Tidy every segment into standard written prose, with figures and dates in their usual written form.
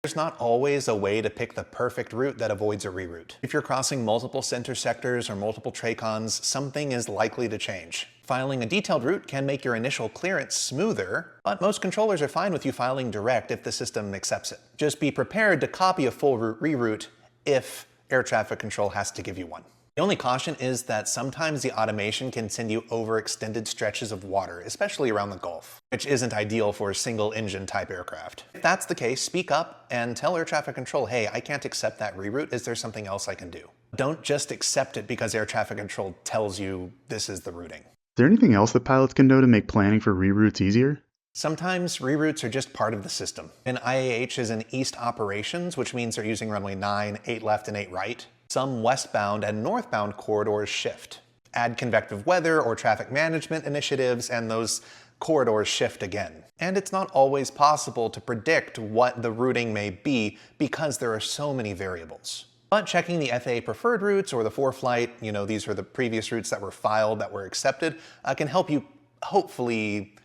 There's not always a way to pick the perfect route that avoids a reroute. If you're crossing multiple center sectors or multiple tracons, something is likely to change. Filing a detailed route can make your initial clearance smoother, but most controllers are fine with you filing direct if the system accepts it. Just be prepared to copy a full route reroute if air traffic control has to give you one. The only caution is that sometimes the automation can send you over extended stretches of water, especially around the Gulf, which isn't ideal for single-engine type aircraft. If that's the case, speak up and tell air traffic control, hey, I can't accept that reroute. Is there something else I can do? Don't just accept it because air traffic control tells you this is the routing. Is there anything else that pilots can know to make planning for reroutes easier? Sometimes reroutes are just part of the system. An IAH is in east operations, which means they're using runway 9, 8 left, and 8 right. Some westbound and northbound corridors shift. Add convective weather or traffic management initiatives, and those corridors shift again. And it's not always possible to predict what the routing may be because there are so many variables. But checking the FAA preferred routes or the for-flight, these are the previous routes that were filed that were accepted, can help you hopefully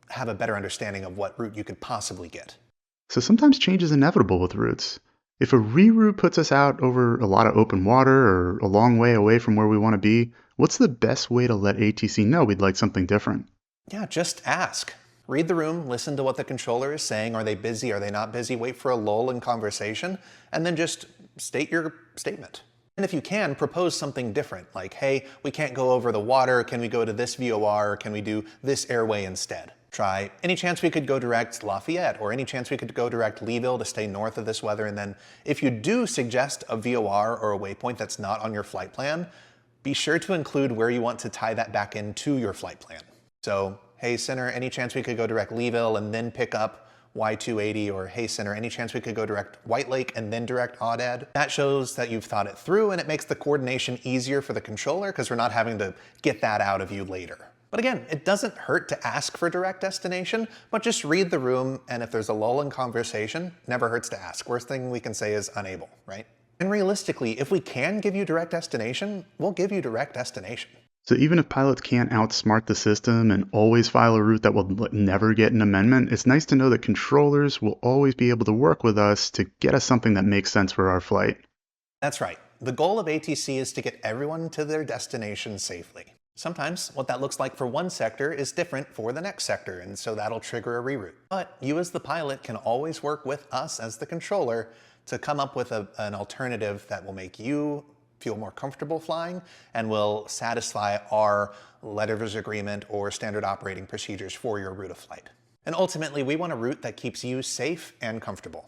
have a better understanding of what route you could possibly get. So sometimes change is inevitable with routes. If a reroute puts us out over a lot of open water or a long way away from where we want to be, what's the best way to let ATC know we'd like something different? Yeah, just ask. Read the room, listen to what the controller is saying. Are they busy? Are they not busy? Wait for a lull in conversation, and then just state your statement. And if you can, propose something different, like, hey, we can't go over the water. Can we go to this VOR? Can we do this airway instead? Try, any chance we could go direct Lafayette, or any chance we could go direct Leeville to stay north of this weather? And then if you do suggest a VOR or a waypoint that's not on your flight plan, be sure to include where you want to tie that back into your flight plan. So, hey center, any chance we could go direct Leeville and then pick up Y280, or hey center, any chance we could go direct White Lake and then direct Audad? That shows that you've thought it through, and it makes the coordination easier for the controller because we're not having to get that out of you later. But again, it doesn't hurt to ask for direct destination, but just read the room, and if there's a lull in conversation, never hurts to ask. Worst thing we can say is unable, right? And realistically, if we can give you direct destination, we'll give you direct destination. So even if pilots can't outsmart the system and always file a route that will never get an amendment, it's nice to know that controllers will always be able to work with us to get us something that makes sense for our flight. That's right. The goal of ATC is to get everyone to their destination safely. Sometimes what that looks like for one sector is different for the next sector, and so that'll trigger a reroute. But you as the pilot can always work with us as the controller to come up with an alternative that will make you feel more comfortable flying and will satisfy our letters of agreement or standard operating procedures for your route of flight. And ultimately, we want a route that keeps you safe and comfortable.